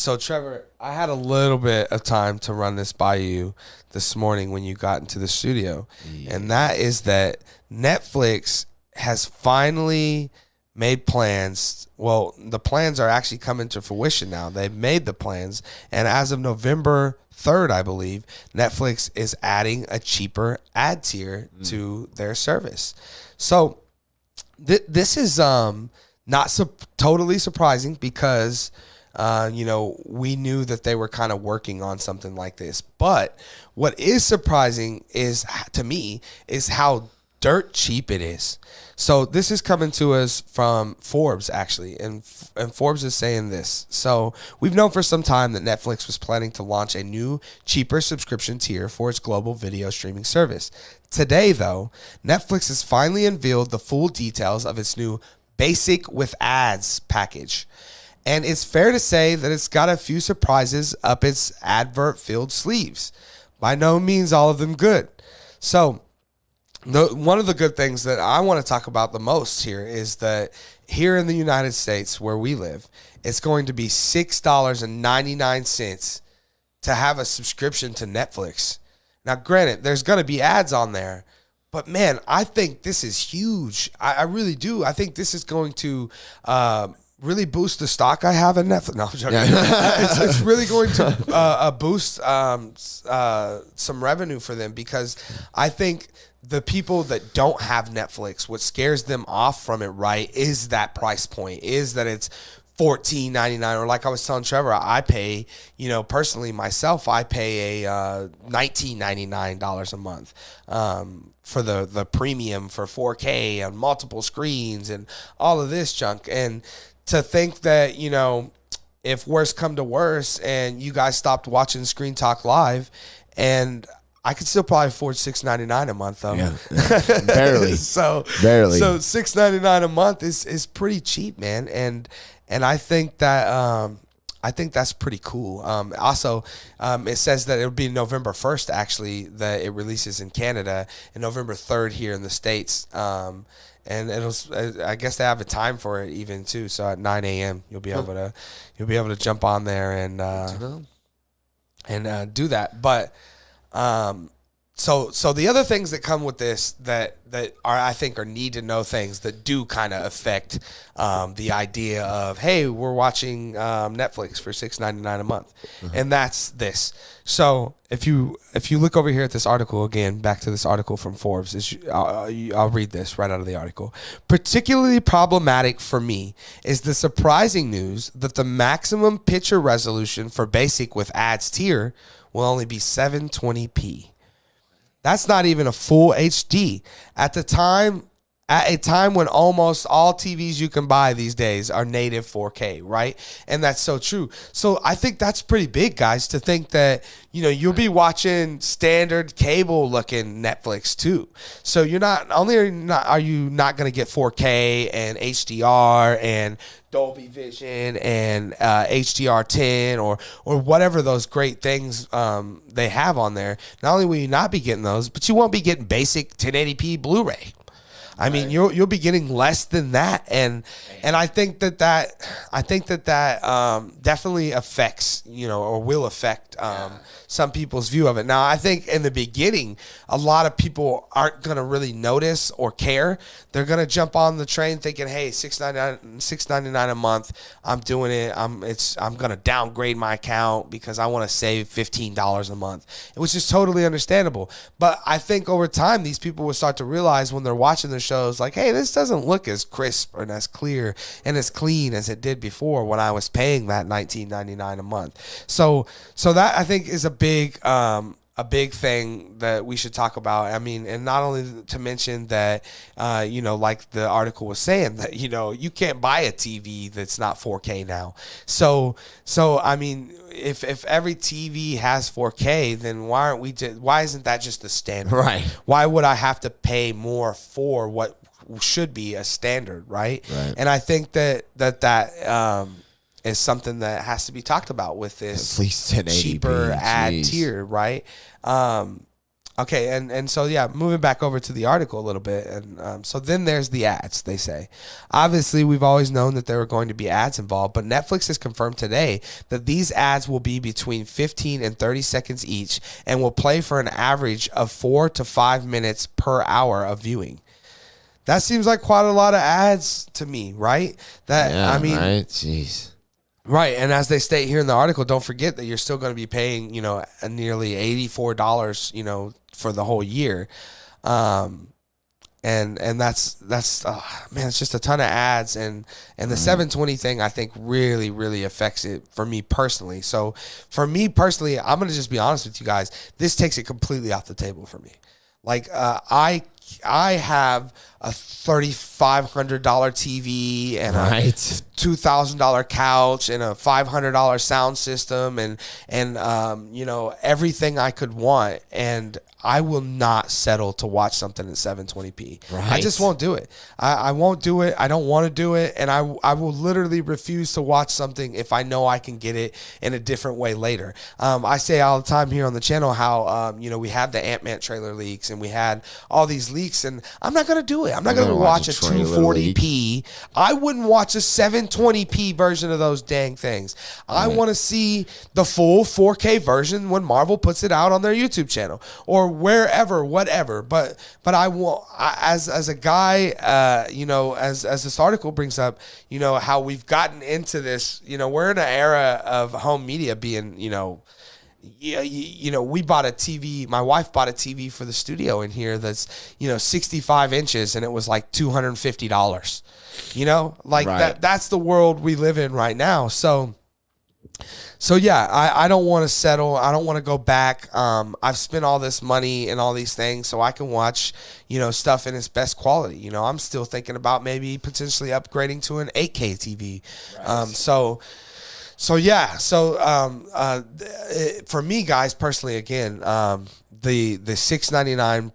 So Trevor, I had a little bit of time to run this by you this morning when you got into the studio. And that is that Netflix has finally made plans. Well, the plans are actually coming to fruition now. They've made the plans. And as of November 3rd, I believe, Netflix is adding a cheaper ad tier to their service. So this is not totally surprising because, we knew that they were kind of working on something like this. But what is surprising is, to me, is how dirt cheap it is. So this is coming to us from Forbes, actually, and Forbes is saying this. So we've known for some time that Netflix was planning to launch a new, cheaper subscription tier for its global video streaming service. Today, though, Netflix has finally unveiled the full details of its new Basic with Ads package. And it's fair to say that it's got a few surprises up its advert-filled sleeves. By no means all of them good. So one of the good things that I want to talk about the most here is that here in the United States where we live, it's going to be $6.99 to have a subscription to Netflix. Now, granted, there's going to be ads on there, but man, I think this is huge. I really do. I think this is going to really boost the stock I have in Netflix. No, I'm joking. It's really going to boost some revenue for them, because I think the people that don't have Netflix, what scares them off from it, right, is that price point, is that it's $14.99, or like I was telling Trevor, I pay, personally myself, I pay a $19.99 a month for the premium for 4K on multiple screens and all of this junk. And to think that, if worse come to worse and you guys stopped watching Screen Talk Live, and I could still probably afford $6.99 a month though. Yeah, barely. Barely. So $6.99 a month is pretty cheap, man. And I think that that's pretty cool. Also, it says that it'll be November 1st actually that it releases in Canada, and November 3rd here in the States. And I guess they have a time for it even too. So at 9 a.m. you'll be able to jump on there and do that. But so the other things that come with this that are, I think, are need to know things that do kind of affect the idea of, hey, we're watching Netflix for $6.99 a month, and that's this. So if you look over here at this article again, back to this article from Forbes, I'll read this right out of the article. Particularly problematic for me is the surprising news that the maximum picture resolution for Basic with Ads tier will only be 720p. That's not even a full HD. At a time when almost all TVs you can buy these days are native 4K, right? And that's so true. So I think that's pretty big, guys, to think that, you'll be watching standard cable looking Netflix too. So you're not only are you not going to get 4K and HDR and Dolby Vision and HDR10 or whatever those great things they have on there. Not only will you not be getting those, but you won't be getting basic 1080p Blu-ray. I mean, you'll be getting less than that, and I think that definitely affects, or will affect some people's view of it. Now, I think in the beginning, a lot of people aren't gonna really notice or care. They're gonna jump on the train thinking, hey, $6.99 a month, I'm doing it. I'm gonna downgrade my account because I want to save $15 a month, which is totally understandable. But I think over time, these people will start to realize when they're watching the shows, like, hey, this doesn't look as crisp and as clear and as clean as it did before when I was paying that $19.99 a month. So that, I think, is a big thing that we should talk about. I mean, and not only to mention that, like the article was saying, that, you can't buy a TV that's not 4K now. So I mean, if every TV has 4K, then why isn't that just the standard? Right. Why would I have to pay more for what should be a standard, right? And I think that is something that has to be talked about with this at least 1080p cheaper ad tier, right? Okay, and so yeah, moving back over to the article a little bit, and so then there's the ads. They say, obviously, we've always known that there were going to be ads involved, but Netflix has confirmed today that these ads will be between 15 and 30 seconds each, and will play for an average of 4 to 5 minutes per hour of viewing. That seems like quite a lot of ads to me, right? I mean, right? Jeez. Right, and as they state here in the article, don't forget that you're still going to be paying, nearly $84, for the whole year, and that's man, it's just a ton of ads, and the 720 thing I think really really affects it for me personally. So for me personally, I'm gonna just be honest with you guys, this takes it completely off the table for me. Like I have a $3,500 TV and a $2,000 couch and a $500 sound system and everything I could want, and I will not settle to watch something in 720p. Right. I just won't do it. I won't do it. I don't want to do it, and I will literally refuse to watch something if I know I can get it in a different way later. I say all the time here on the channel how we had the Ant-Man trailer leaks and we had all these leaks, and I'm not gonna do it. I'm not gonna watch a 240p. I wouldn't watch a 720p version of those dang things. I want to see the full 4K version when Marvel puts it out on their YouTube channel or wherever, whatever. But I will, as a guy, as this article brings up, how we've gotten into this. We're in an era of home media being, we bought a TV. My wife bought a TV for the studio in here that's 65 inches, and it was like $250. Right. That's the world we live in right now. So yeah, I don't want to settle. I don't want to go back. I've spent all this money and all these things so I can watch, stuff in its best quality. I'm still thinking about maybe potentially upgrading to an 8K TV. Right. For me, guys, personally, again, the $699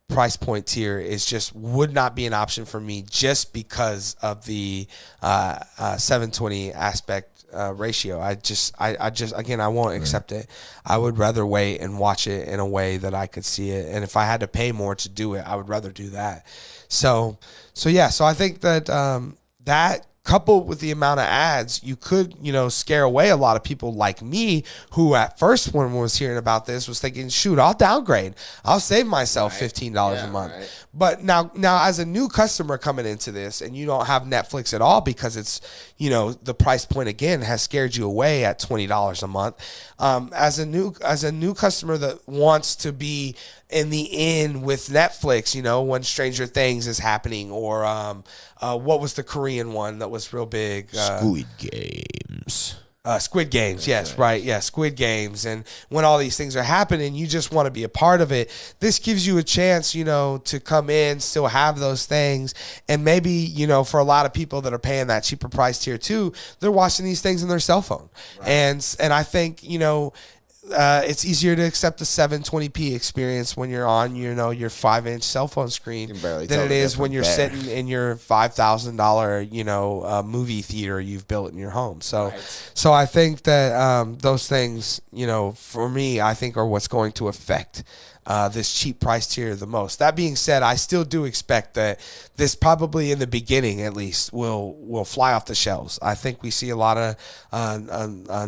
price point tier is just would not be an option for me just because of the 720 aspect ratio. I just again, I won't accept it. I would rather wait and watch it in a way that I could see it, and if I had to pay more to do it, I would rather do that. So I think that that coupled with the amount of ads, you could, scare away a lot of people like me who at first when was hearing about this was thinking, shoot, I'll downgrade. I'll save myself $15 a month. Right. But now as a new customer coming into this and you don't have Netflix at all because it's, the price point again has scared you away at $20 a month. As a new customer that wants to be in the in with Netflix, when Stranger Things is happening, or what was the Korean one that was real big? Squid Games. Squid Games, yes, right. Yeah, Squid Games. And when all these things are happening, you just want to be a part of it. This gives you a chance, to come in, still have those things. And maybe, for a lot of people that are paying that cheaper price tier too, they're watching these things on their cell phone. Right. And I think, it's easier to accept the 720p experience when you're on, your 5-inch cell phone screen than it is when you're sitting in your $5,000, movie theater you've built in your home. So I think that those things, for me, I think are what's going to affect this cheap price tier the most. That being said, I still do expect that this probably in the beginning at least will fly off the shelves. I think we see a lot of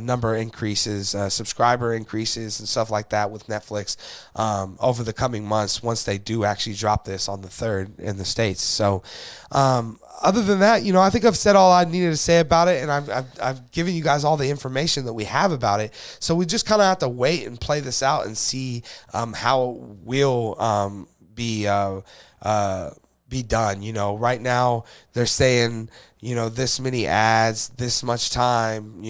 number increases, subscriber increases and stuff like that with Netflix over the coming months once they do actually drop this on the 3rd in the States. So other than that, I think I've said all I needed to say about it, and I've given you guys all the information that we have about it. So we just kind of have to wait and play this out and see how it will be done. Right now they're saying, this many ads, this much time,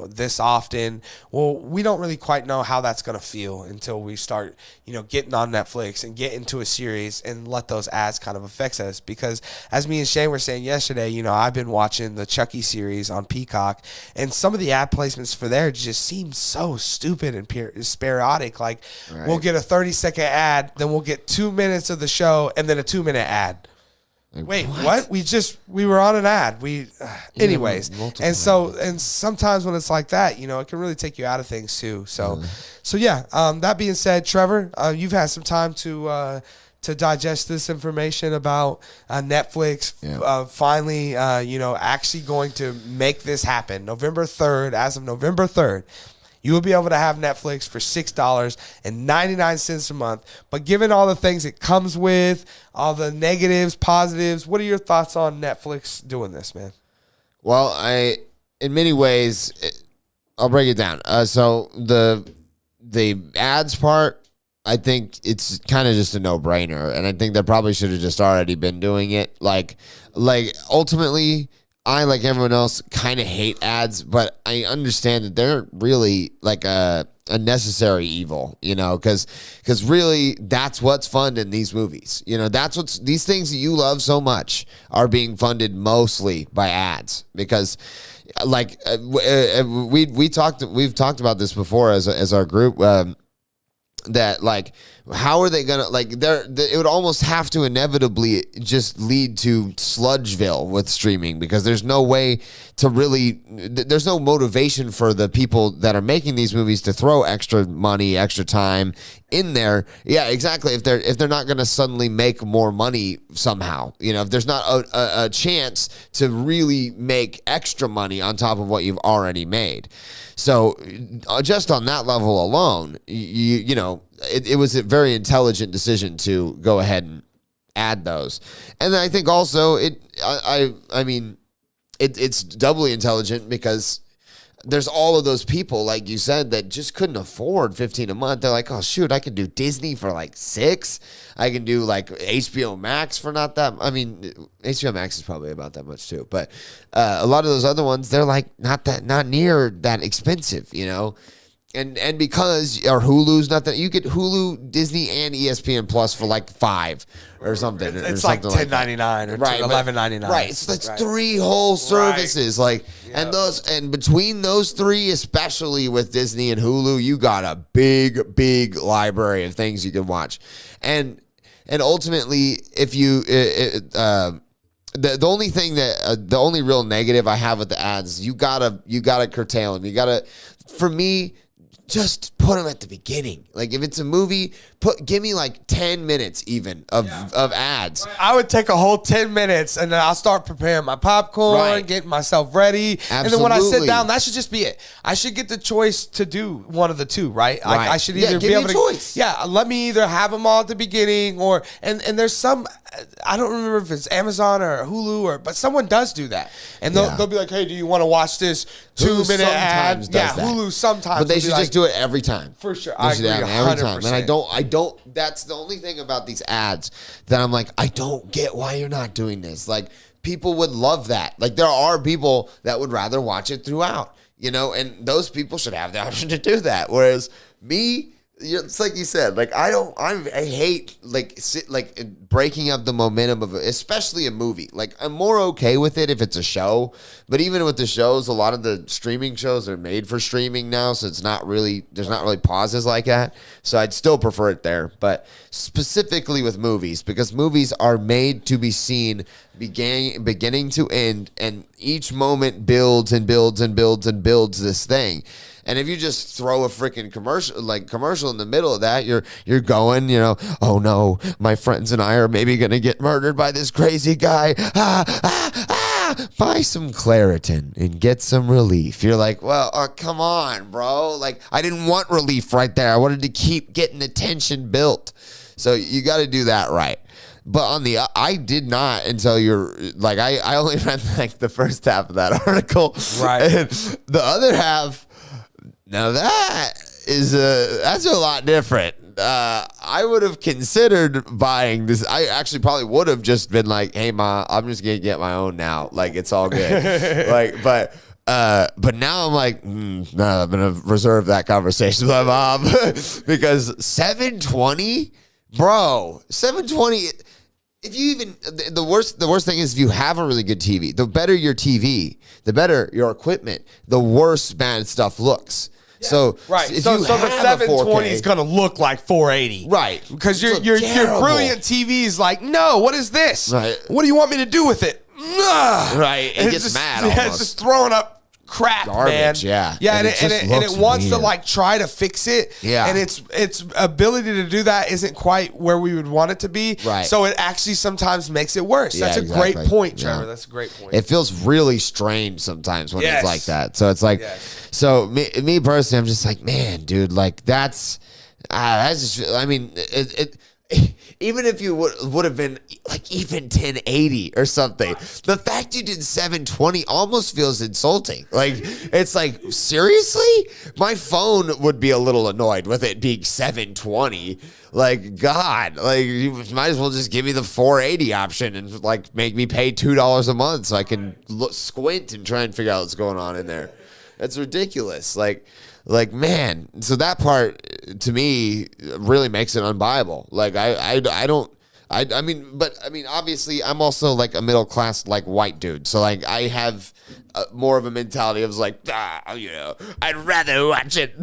this often. Well, we don't really quite know how that's going to feel until we start, getting on Netflix and get into a series and let those ads kind of affect us. Because as me and Shane were saying yesterday, I've been watching the Chucky series on Peacock, and some of the ad placements for there just seem so stupid and sporadic. Like, We'll get a 30-second ad, then we'll get 2 minutes of the show, and then a 2-minute ad. Like, wait, what? We were on an ad. Anyways. And sometimes when it's like that, it can really take you out of things too. So yeah, that being said, Trevor, you've had some time to digest this information about Netflix finally, actually going to make this happen. November 3rd, as of November 3rd, you will be able to have Netflix for $6.99 a month. But given all the things it comes with, all the negatives, positives, what are your thoughts on Netflix doing this, man? Well, in many ways, I'll break it down. So the ads part, I think it's kind of just a no-brainer, and I think they probably should have just already been doing it. Like ultimately, I, like everyone else, kind of hate ads, but I understand that they're really like a necessary evil, because really that's what's funding these movies. These things that you love so much are being funded mostly by ads, because we've talked about this before as our group. That how are they gonna it would almost have to inevitably just lead to Sludgeville with streaming, because there's no way to really, there's no motivation for the people that are making these movies to throw extra money, extra time in there. Yeah, exactly. If they're not gonna suddenly make more money somehow, if there's not a chance to really make extra money on top of what you've already made. So just on that level alone, it was a very intelligent decision to go ahead and add those. And then I think also it's doubly intelligent because there's all of those people, like you said, that just couldn't afford $15 a month. They're like, oh shoot, I could do Disney for like $6. I can do like HBO Max for not that. I mean, HBO Max is probably about that much too. But a lot of those other ones, they're like not near that expensive, And because our Hulu's not that, you get Hulu, Disney, and ESPN Plus for like $5 or something. It's like $10.99 or $11.99. Right, so that's 3 whole services. Right. And between those 3, especially with Disney and Hulu, you got a big library of things you can watch, and ultimately, if you the only thing that the only real negative I have with the ads, you gotta curtail them. For me, just put them at the beginning. Like if it's a movie, give me like 10 minutes even of ads. I would take a whole 10 minutes and then I'll start preparing my popcorn, getting myself ready. Absolutely. And then when I sit down, that should just be it. I should get the choice to do one of the two, right? I should either be able to choice. Yeah, let me either have them all at the beginning and there's some, I don't remember if it's Amazon or Hulu but someone does do that. And they'll be like, hey, do you want to watch this 2-minute ad? Yeah, Hulu sometimes. But they should just do it every time. For sure. I agree 100%. Every time. And I don't, that's the only thing about these ads that I'm like, I don't get why you're not doing this. Like, people would love that. Like, there are people that would rather watch it throughout, and those people should have the option to do that. Whereas me, it's like you said, like I hate breaking up the momentum of especially a movie. Like I'm more okay with it if it's a show, but even with the shows, a lot of the streaming shows are made for streaming now, so there's not really pauses like that. So I'd still prefer it there, but specifically with movies, because movies are made to be seen beginning to end, and each moment builds and builds and builds and builds this thing. And if you just throw a freaking commercial in the middle of that, you're going, oh no, my friends and I are maybe going to get murdered by this crazy guy. Buy some Claritin and get some relief. You're like, well, come on, bro. Like, I didn't want relief right there. I wanted to keep getting the tension built. So you got to do that right. But I did not until you're like, I only read like the first half of that article. Right. And the other half, now that's a lot different. I would have considered buying this. I actually probably would have just been like, "Hey, Ma, I'm just gonna get my own now. Like it's all good." but now I'm like, no, I'm gonna reserve that conversation with my mom because 720, bro, 720. If you even the worst thing is if you have a really good TV, the better your TV, the better your equipment, the worse bad stuff looks. So Right. if So you the have a 720 is 4K, going to look like 480. right? Because It's your terrible. brilliant TV is like, no, what is this? Right. What do you want me to do with it? Ugh. Right. It And gets just, mad yeah, almost. it's just throwing up crap, Garbage, man. yeah. Yeah, And and it just it looks wants to weird. like try to fix it. Yeah. And its ability to do that isn't quite where we would want it to be. Right. So it actually sometimes makes it worse. Yeah, That's a exactly. great point, Yeah. Trevor. That's a great point. It feels really strange sometimes when Yes. it's like that. So it's like, Yes. so me personally, I'm just like, man, dude, like that's just, I mean, even if you would have been like even 1080 or something, the fact you did 720 almost feels insulting. Like, it's like, seriously? My phone would be a little annoyed with it being 720. Like, God, like you might as well just give me the 480 option and like make me pay $2 a month so I can squint and try and figure out what's going on in there. That's ridiculous. Like man, so that part to me really makes it unbuyable. Like I mean, obviously I'm also like a middle class like white dude, so like I have more of a mentality of like, you know, I'd rather watch it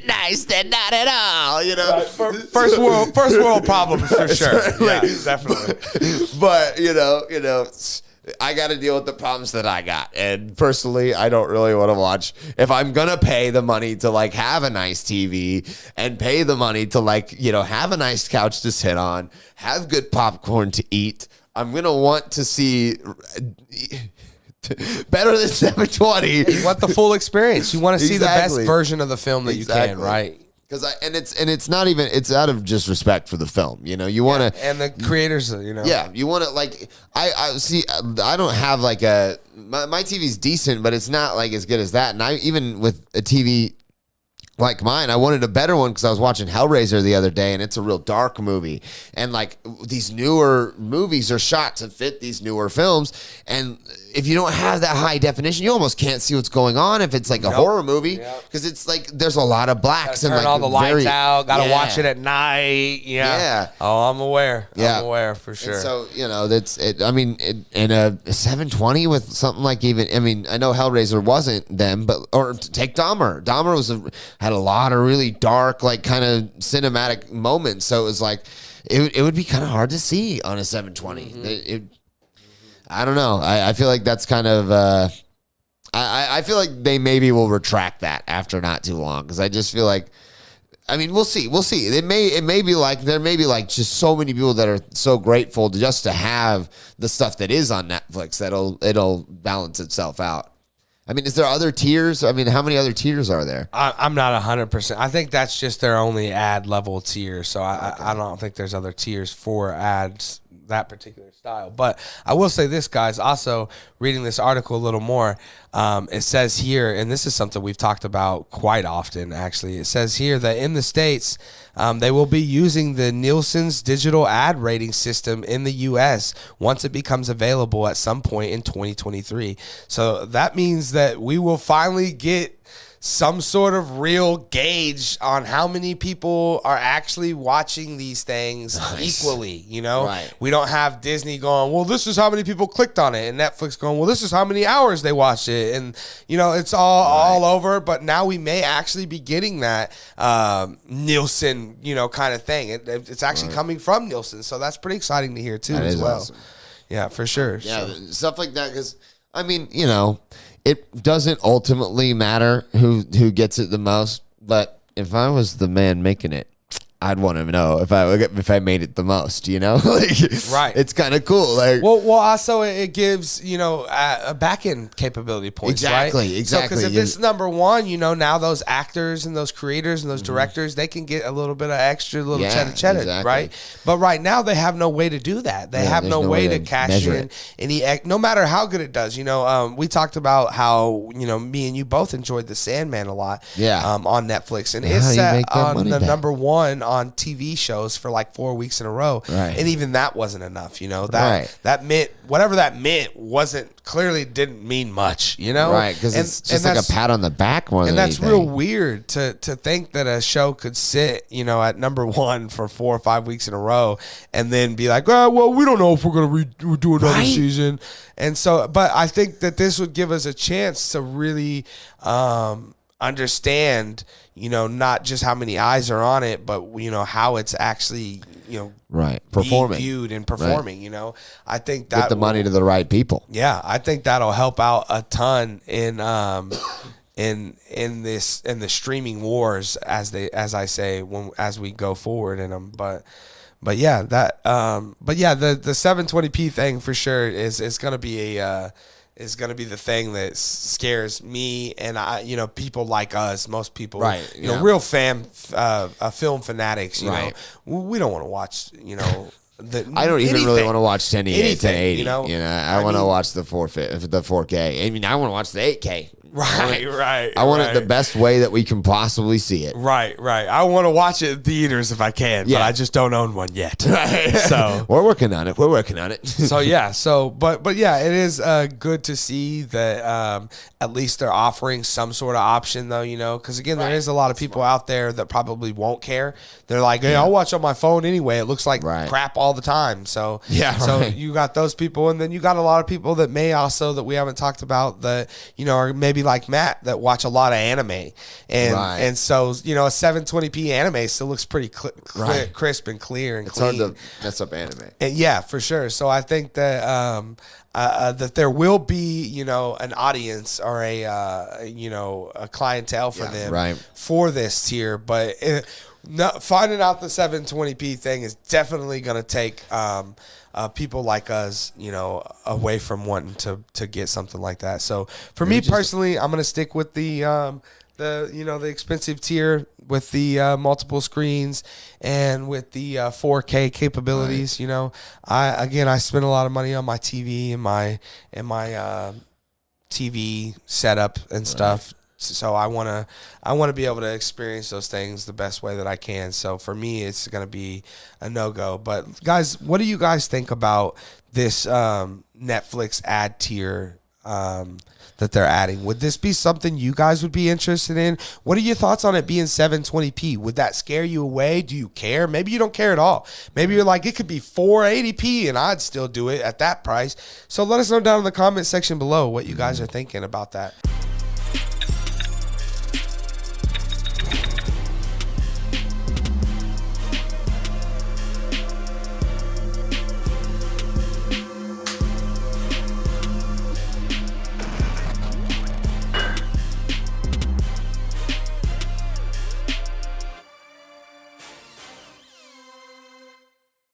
nice than not at all, you know. First world problems for sure. Yeah, definitely. But you know. I got to deal with the problems that I got. And personally, I don't really want to watch. If I'm going to pay the money to like have a nice TV and pay the money to like, you know, have a nice couch to sit on, have good popcorn to eat, I'm going to want to see better than 720. You want the full experience. You want to see the Exactly. best version of the film that you can, right? Because it's not even, it's out of just respect for the film. You know, you want to, And the creators, you know. yeah, you want to like, I see, I don't have like my TV's decent, but it's not like as good as that. And even with a TV like mine, I wanted a better one because I was watching Hellraiser the other day, and it's a real dark movie. And like these newer movies are shot to fit these newer films, and if you don't have that high definition, you almost can't see what's going on. If it's like a horror movie, because it's like there's a lot of blacks and Turn like all the lights out. Got to Yeah. watch it at night. Yeah. Oh, I'm aware. Yeah. I'm aware for sure. And so you know that's it. I mean, in a 720 with something like even. I mean, I know Hellraiser wasn't them, but or take Dahmer. Dahmer had a lot of really dark, like kind of cinematic moments. So it was like it would be kind of hard to see on a 720. Mm-hmm. I don't know. I feel like that's kind of. I feel like they maybe will retract that after not too long because I just feel like. I mean, we'll see. We'll see. It may be like there may be like just so many people that are so grateful just to have the stuff that is on Netflix that it'll balance itself out. I mean, is there other tiers? I mean, how many other tiers are there? I'm not 100%. I think that's just their only ad level tier. So I don't think there's other tiers for ads that particular style. But I will say this, guys, also reading this article a little more, it says here, and this is something we've talked about quite often, actually. It says here that in the States, they will be using the Nielsen's digital ad rating system in the U.S. once it becomes available at some point in 2023. So that means that we will finally get some sort of real gauge on how many people are actually watching these things equally, you know? Right. We don't have Disney going, well, this is how many people clicked on it, and Netflix going, well, this is how many hours they watched it, and, you know, it's all over, but now we may actually be getting that Nielsen, you know, kind of thing. It's actually coming from Nielsen, so that's pretty exciting to hear, too, That as is well. awesome. Yeah, for sure. Yeah, So. stuff like that. Because I mean, you know, it doesn't ultimately matter who gets it the most. But if I was the man making it, I'd want to know if I made it the most, you know, like, Right. It's kind of cool. Like, Well, also it gives, you know, a back end capability points, Exactly, right? exactly. Because if it's number one, you know, now those actors and those creators and those directors, they can get a little bit of extra little Yeah, cheddar, exactly. right? But right now they have no way to do that. They have there's no no way way to to cash measure in it. no matter how good it does. You know, we talked about how, you know, me and you both enjoyed The Sandman a lot, Yeah. on Netflix, and How it's do you set make that on money the back? number one on TV shows for like 4 weeks in a row, Right. and even that wasn't enough. You know, Right. that meant whatever that meant didn't mean much, you know? right? Because it's just like a pat on the back more than And that's anything. real weird to think that a show could sit, you know, at number one for 4 or 5 weeks in a row and then be like, oh, well, we don't know if we're going to do another Right? season. And so, but I think that this would give us a chance to really, understand, not just how many eyes are on it, but how it's actually, right, performing, being viewed and performing. Right. I think get the money to the right people. Yeah, I think that'll help out a ton in the streaming wars as we go forward in them. But yeah, the 720p thing for sure is going to be is going to be the thing that scares me and people like us, most people, right? Real film fanatics. Right. We don't want to watch. I don't even really want to watch 1080 to 80. I want to watch the 4K. I mean, I want to watch the 8K. Right. I want it the best way that we can possibly see it. Right. I want to watch it in theaters if I can, but I just don't own one yet. So we're working on it. So yeah. But yeah, it is good to see that at least they're offering some sort of option though, because again, there is a lot of people out there that probably won't care. They're like, hey, I'll watch on my phone anyway. It looks like crap all the time. So so you got those people, and then you got a lot of people that may also that we haven't talked about that are maybe like Matt that watch a lot of anime, and so a 720p anime still looks pretty crisp and clear and clean. It's hard to mess up anime. And yeah, for sure. So I think that that there will be an audience or a clientele for them for this tier, but finding out the 720p thing is definitely going to take people like us, away from wanting to get something like that. So for me personally, I'm going to stick with the expensive tier with the multiple screens and with the 4K capabilities. I spend a lot of money on my TV and my TV setup and stuff. So I want to be able to experience those things the best way that I can. So for me, it's going to be a no-go. But guys, what do you guys think about this Netflix ad tier that they're adding? Would this be something you guys would be interested in? What are your thoughts on it being 720p? Would that scare you away? Do you care? Maybe you don't care at all. Maybe you're like, it could be 480p and I'd still do it at that price. So let us know down in the comment section below what you guys are thinking about that.